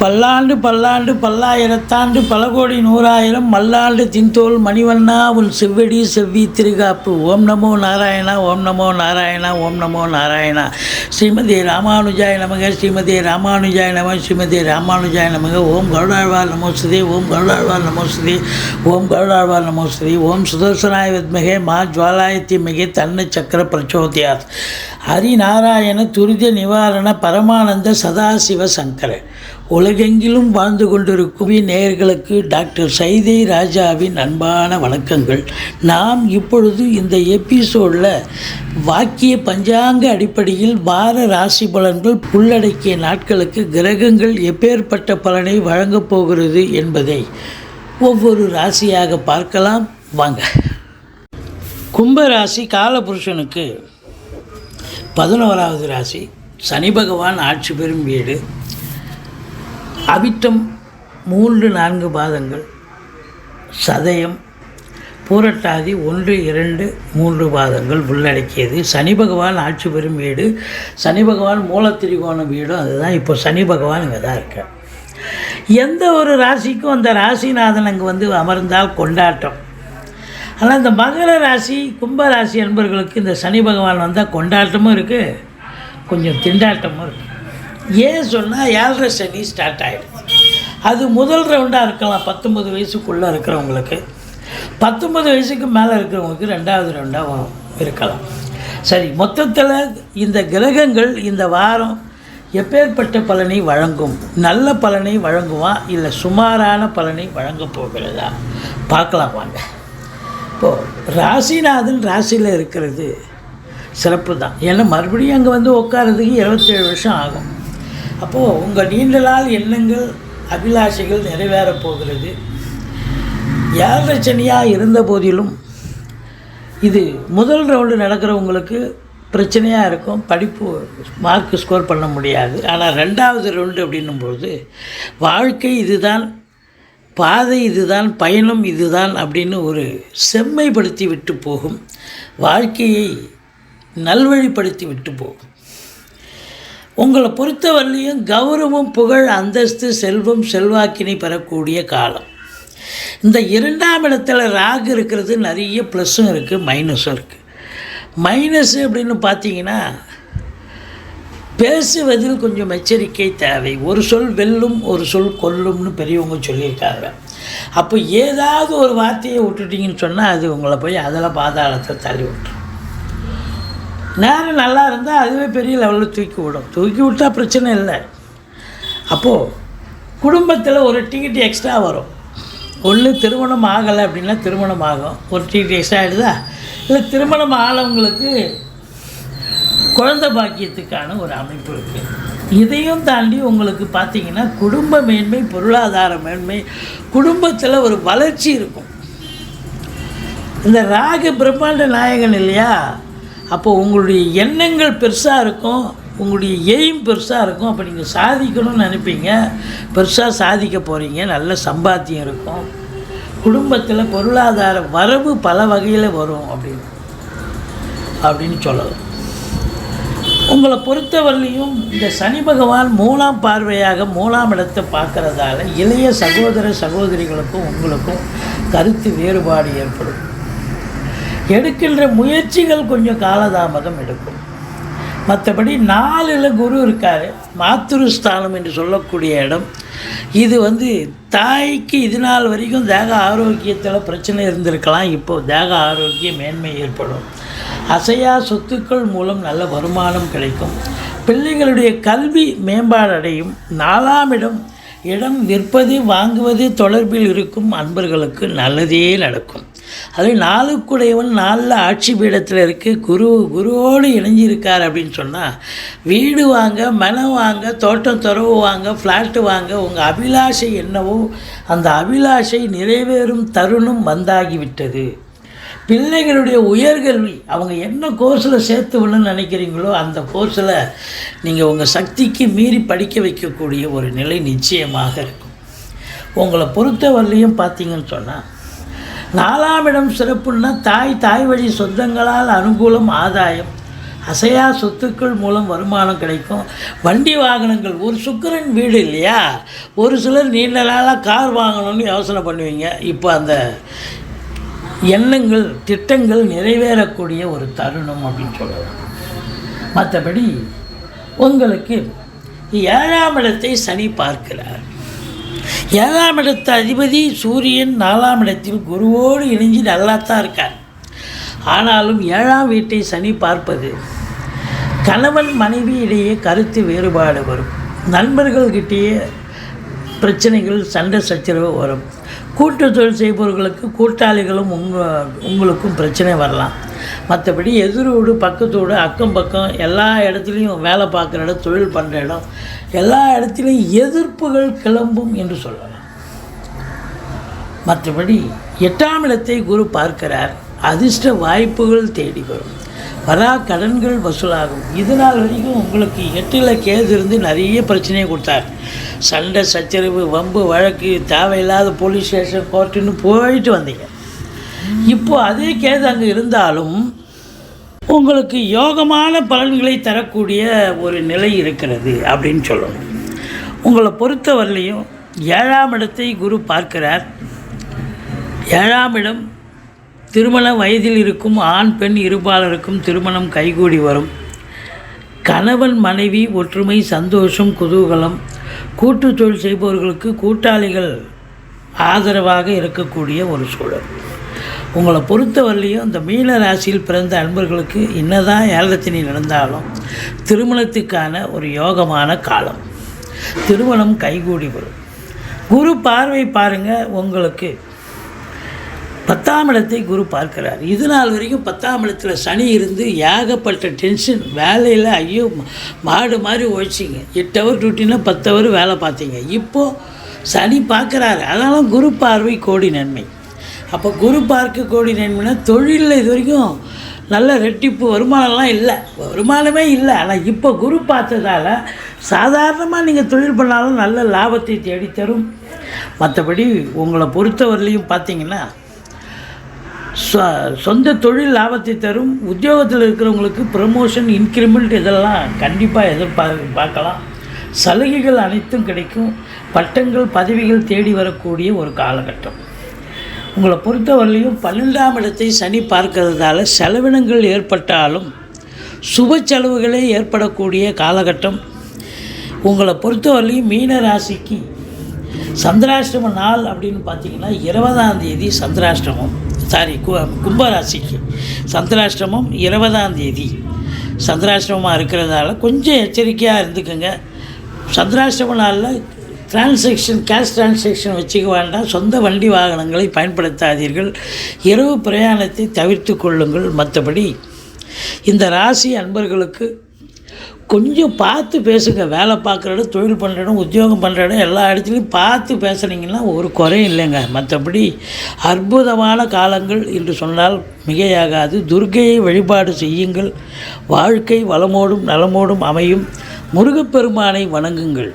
பல்லாண்டு பல்லாண்டு பல்லாயிரத்தாண்டு பல கோடி நூறாயிரம் மல்லாண்டு தின்தோல் மணிவண்ணா உன் செவ்வடி செவ்வி திருகாப்பு. ஓம் நமோ நாராயணா, ஓம் நமோ நாராயணா, ஓம் நமோ நாராயணா. ஸ்ரீமதி ராமானுஜாய நமக, ஸ்ரீமதி ராமானுஜாய நமக, ஸ்ரீமதி ராமானுஜாய நமக. ஓம் கருடாழ்வார் நமோஸ்துதே, ஓம் கருடாழ்வார் நமோஸ்துதே, ஓம் கருடாழ்வார் நமோஸ்துதே. ஓம் சுதர்சனாய வித்மகே மா ஜுவாலாய தீமகே தன்ன சக்கர பிரச்சோதயாத். ஹரிநாராயண துரித நிவாரண பரமானந்த சதாசிவ சங்கர. உலகெங்கிலும் வாழ்ந்து கொண்டிருக்கும் நேயர்களுக்கு டாக்டர் சைதை ராஜாவின் அன்பான வணக்கங்கள். நாம் இப்பொழுது இந்த எபிசோடில் வாக்கிய பஞ்சாங்க அடிப்படையில் வார ராசி பலன்கள் உள்ளடக்கிய நாட்களுக்கு கிரகங்கள் எப்பேற்பட்ட பலனை வழங்கப் போகிறது என்பதை ஒவ்வொரு ராசியாக பார்க்கலாம் வாங்க. கும்பராசி காலபுருஷனுக்கு 11வது ராசி. சனி பகவான் ஆட்சி பெறும் வீடு. அவிட்டம் 3-4 பாதங்கள், சதயம் பூரட்டாதி 1-2-3 பாதங்கள் உள்ளடக்கியது. சனி பகவான் ஆட்சி பெறும் வீடு. சனி பகவான் மூலத்திரிகோண வீடும் அதுதான். இப்போ சனி பகவான் இங்கே தான் இருக்கார். எந்த ஒரு ராசிக்கும் அந்த ராசிநாதன் அங்கே அமர்ந்தால் கொண்டாட்டம். ஆனால் இந்த மகர ராசி கும்பராசி என்பவர்களுக்கு இந்த சனி பகவான் வந்தால் கொண்டாட்டமும் இருக்குது, கொஞ்சம் திண்டாட்டமும் இருக்குது. ஏன் சொன்னால் 7.5 சனி ஸ்டார்ட் ஆகிடுது. அது முதல் ரவுண்டாக இருக்கலாம் 19 வயசுக்குள்ளே இருக்கிறவங்களுக்கு. 19 வயசுக்கு மேலே இருக்கிறவங்களுக்கு 2வது ரவுண்டாக இருக்கலாம். சரி, மொத்தத்தில் இந்த கிரகங்கள் இந்த வாரம் எப்பேற்பட்ட பலனை வழங்கும்? நல்ல பலனை வழங்குமா இல்லை சுமாரான பலனை வழங்கப் போகிறதா பார்க்கலாம் வாங்க. இப்போது ராசிநாதன் ராசியில் இருக்கிறது சிறப்பு தான். ஏன்னா மறுபடியும் அங்கே உட்காரதுக்கு 27 வருஷம் ஆகும். அப்போது உங்கள் நீண்ட நாள் எண்ணங்கள் அபிலாஷைகள் நிறைவேறப் போகிறது. 7.5 சனியாக இருந்த போதிலும் இது முதல் ரவுண்டு நடக்கிறவங்களுக்கு பிரச்சனையாக இருக்கும். படிப்பு மார்க் ஸ்கோர் பண்ண முடியாது. ஆனால் 2வது ரவுண்டு அப்படின்னும்போது வாழ்க்கை இதுதான், பாதை இதுதான், பயணம் இதுதான் அப்படின்னு ஒரு செம்மைப்படுத்தி விட்டு போகும். வாழ்க்கையை நல்வழிப்படுத்தி விட்டு போகும். உங்களை பொறுத்தவரையிலையும் கௌரவம், புகழ், அந்தஸ்து, செல்வம், செல்வாக்கினை பெறக்கூடிய காலம். இந்த 2ஆம் இடத்துல ராகு இருக்கிறது. நிறைய ப்ளஸ்ஸும் இருக்குது, மைனஸும் இருக்குது. மைனஸ் அப்படின்னு பார்த்தீங்கன்னா பேசுவதில் கொஞ்சம் எச்சரிக்கை தேவை. ஒரு சொல் வெல்லும், ஒரு சொல் கொல்லும்னு பெரியவங்க சொல்லியிருக்காங்க. அப்போ ஏதாவது ஒரு வார்த்தையை விட்டுட்டிங்கன்னு சொன்னால் அது உங்களை போய் அதில் பாதாளத்தை தள்ளி விட்டுரும். நேரம் நல்லா இருந்தால் அதுவே பெரிய லெவலில் தூக்கி விடும். தூக்கி விட்டால் பிரச்சனை இல்லை. அப்போது குடும்பத்தில் ஒரு டிக்கெட் எக்ஸ்ட்ரா வரும். ஒன்று திருமணம் ஆகலை அப்படின்னா திருமணம் ஆகும், ஒரு டிக்கெட் எக்ஸ்ட்ரா ஆகிடுதா. இல்லை திருமணம் ஆனவங்களுக்கு குழந்தை பாக்கியத்துக்கான ஒரு அமைப்பு இருக்குது. இதையும் தாண்டி உங்களுக்கு பார்த்திங்கன்னா குடும்ப மேன்மை, பொருளாதார மேன்மை, குடும்பத்தில் ஒரு வளர்ச்சி இருக்கும். இந்த ராகு பிரம்மாண்ட நாயகன் இல்லையா? அப்போது உங்களுடைய எண்ணங்கள் பெருசாக இருக்கும், உங்களுடைய எய்ம் பெருசாக இருக்கும். அப்போ நீங்கள் சாதிக்கணும்னு நினைப்பீங்க, பெருசாக சாதிக்க போகிறீங்க, நல்ல சம்பாத்தியம் இருக்கும். குடும்பத்தில் பொருளாதார வரவு பல வகையில் வரும் அப்படின்னு சொல்லலாம். உங்களை பொறுத்தவரையிலையும் இந்த சனி பகவான் 3ஆம் பார்வையாக 3ஆம் இடத்தை பார்க்குறதால இளைய சகோதர சகோதரிகளுக்கும் உங்களுக்கும் கருத்து வேறுபாடு ஏற்படும். எடுக்கின்ற முயற்சிகள் கொஞ்சம் காலதாமதம் எடுக்கும். மற்றபடி 4ல் குரு இருக்கார். மாத்ருஸ்தானம் என்று சொல்லக்கூடிய இடம். இது தாய்க்கு இது நாள் வரைக்கும் தேக ஆரோக்கியத்தில் பிரச்சனை இருந்திருக்கலாம். இப்போது தேக ஆரோக்கிய மேன்மை ஏற்படும். அசையா சொத்துக்கள் மூலம் நல்ல வருமானம் கிடைக்கும். பிள்ளைகளுடைய கல்வி மேம்பாடு அடையும். 4ஆம் இடம் விற்பது வாங்குவது தொடர்பில் இருக்கும் அன்பர்களுக்கு நல்லதே நடக்கும். அது 4க்குடையவன் 4ல் ஆட்சி பீடத்தில் இருக்குது. குருவோடு இணைஞ்சிருக்கார் அப்படின்னு சொன்னால் வீடு வாங்க, மனம் வாங்க, தோட்டம் துறவு வாங்க, ஃப்ளாட்டு வாங்க, உங்கள் அபிலாஷை என்னவோ அந்த அபிலாஷை நிறைவேறும் தருணம் வந்தாகிவிட்டது. பிள்ளைகளுடைய உயர்கல்வி அவங்க என்ன கோர்ஸில் சேர்த்து விடணும்னு நினைக்கிறீங்களோ அந்த கோர்ஸில் நீங்கள் உங்கள் சக்திக்கு மீறி படிக்க வைக்கக்கூடிய ஒரு நிலை நிச்சயமாக இருக்கும். உங்களை பொறுத்தவரையிலையும் பார்த்தீங்கன்னு சொன்னால் 4ஆம் இடம் சிறப்புன்னா தாய் வழி சொந்தங்களால் அனுகூலம், ஆதாயம். அசையா சொத்துக்கள் மூலம் வருமானம் கிடைக்கும். வண்டி வாகனங்கள், ஒரு சுக்கிரன் வீடு இல்லையா, ஒரு சிலர் நீண்ட நாளாக கார் வாங்கணும்னு யோசனை பண்ணுவீங்க. இப்போ அந்த எண்ணங்கள், திட்டங்கள் நிறைவேறக்கூடிய ஒரு தருணம் அப்படின்னு சொல்லலாம். மற்றபடி உங்களுக்கு 7ஆம் இடத்தை சனி பார்க்கிறார். 7ஆம் இடத்து அதிபதி சூரியன் 4ஆம் இடத்தில் குருவோடு இணைஞ்சு நல்லா தான் இருக்கார். ஆனாலும் 7ஆம் வீட்டை சனி பார்ப்பது கணவன் மனைவி இடையே கருத்து வேறுபாடு வரும். நண்பர்கள்கிட்டேயே பிரச்சனைகள், சண்டை சச்சரவு வரும். கூட்டு தொழில் செய்பவர்களுக்கு கூட்டாளிகளும் உங்களுக்கும் பிரச்சனை வரலாம். மற்றபடி எதிரோடு, பக்கத்தோடு, அக்கம் பக்கம் எல்லா இடத்துலையும், வேலை பார்க்குற இடம், தொழில் பண்ணுற இடம், எல்லா இடத்துலையும் எதிர்ப்புகள் கிளம்பும் என்று சொல்லலாம். மற்றபடி 8ஆம் இடத்தை குரு பார்க்கிறார். அதிர்ஷ்ட வாய்ப்புகள் தேடி வரும். வரா கடன்கள் வசூலாகும். இது நாள் வரைக்கும் உங்களுக்கு 8ல் கேது இருந்து நிறைய பிரச்சனையை கொடுத்தார். சண்டை சச்சரவு, வம்பு வழக்கு, தேவையில்லாத போலீஸ் ஸ்டேஷன், கோர்ட்டுன்னு போயிட்டு வந்தீங்க. இப்போ அதே கேது அங்கே இருந்தாலும் உங்களுக்கு யோகமான பலன்களை தரக்கூடிய ஒரு நிலை இருக்கிறது அப்படின்னு சொல்லணும். உங்களை பொறுத்தவரையிலையும் 7ஆம் இடத்தை குரு பார்க்கிறார். 7ஆம் இடம் திருமண வயதில் இருக்கும் ஆண் பெண் இருபாலருக்கும் திருமணம் கைகூடி வரும். கணவன் மனைவி ஒற்றுமை, சந்தோஷம், குதூகலம். கூட்டு தொழில் செய்பவர்களுக்கு கூட்டாளிகள் ஆதரவாக இருக்கக்கூடிய ஒரு சூழல். உங்களை பொறுத்தவரையிலையும் இந்த மீன ராசியில் பிறந்த அன்பர்களுக்கு என்னதான் ஏழத்தினி நடந்தாலும் திருமணத்துக்கான ஒரு யோகமான காலம். திருமணம் கைகூடி வரும். குரு பார்வை பாருங்கள், உங்களுக்கு 10ஆம் இடத்தை குரு பார்க்கிறார். இது நாள் வரைக்கும் 10ஆம் இடத்துல சனி இருந்து ஏகப்பட்ட டென்ஷன், வேலையில் ஐயோ மாடு மாதிரி உழைச்சிங்க. 8 ஹவர் டியூட்டினா 10 ஹவர் வேலை பார்த்தீங்க. இப்போது சனி பார்க்குறாரு. அதனால் குரு பார்வை கோடி நன்மை. அப்போ குரு பார்க்க கோடி நன்மைனா தொழிலில் இது வரைக்கும் நல்ல ரெட்டிப்பு வருமானம்லாம் இல்லை, வருமானமே இல்லை. ஆனால் இப்போ குரு பார்த்ததால் சாதாரணமாக நீங்கள் தொழில் பண்ணாலும் நல்ல லாபத்தை தேடித்தரும். மற்றபடி உங்களை பொறுத்தவரையிலையும் பார்த்தீங்கன்னா சொந்த தொழில் லாபத்தை தரும். உத்தியோகத்தில் இருக்கிறவங்களுக்கு ப்ரமோஷன், இன்க்ரிமெண்ட் இதெல்லாம் கண்டிப்பாக பார்க்கலாம். சலுகைகள் அனைத்தும் கிடைக்கும். பட்டங்கள், பதவிகள் தேடி வரக்கூடிய ஒரு காலகட்டம். உங்களை பொறுத்தவரையிலையும் 12ஆம் இடத்தை சனி பார்க்கறதால செலவினங்கள் ஏற்பட்டாலும் சுப செலவுகளே ஏற்படக்கூடிய காலகட்டம். உங்களை பொறுத்தவரையிலையும் மீன ராசிக்கு சந்திராஷ்டம நாள் அப்படின்னு பார்த்தீங்கன்னா 20ஆம் தேதி சந்திராஷ்டமம். கும்பராசிக்கு சந்திராஷ்டமம் 20ஆம் தேதி சந்திராஷ்டமமாக இருக்கிறதால கொஞ்சம் எச்சரிக்கையாக இருந்துக்கோங்க. சந்திராஷ்டம நாளில் கேஷ் டிரான்சாக்ஷன் வச்சுக்க வேண்டாம். சொந்த வண்டி வாகனங்களை பயன்படுத்தாதீர்கள். இரவு பிரயாணத்தை தவிர்த்து கொள்ளுங்கள். மற்றபடி இந்த ராசி அன்பர்களுக்கு கொஞ்சம் பார்த்து பேசுங்க. வேலை பார்க்குற இடம், தொழில் பண்ணுற இடம், உத்தியோகம் பண்ணுற இடம், எல்லா இடத்துலையும் பார்த்து பேசுனீங்கன்னா ஒரு குறையும் இல்லைங்க. மற்றபடி அற்புதமான காலங்கள் என்று சொன்னால் மிகையாகாது. துர்க்கையை வழிபாடு செய்யுங்கள். வாழ்க்கை வளமோடும் நலமோடும் அமையும். முருகப்பெருமானை வணங்குங்கள்.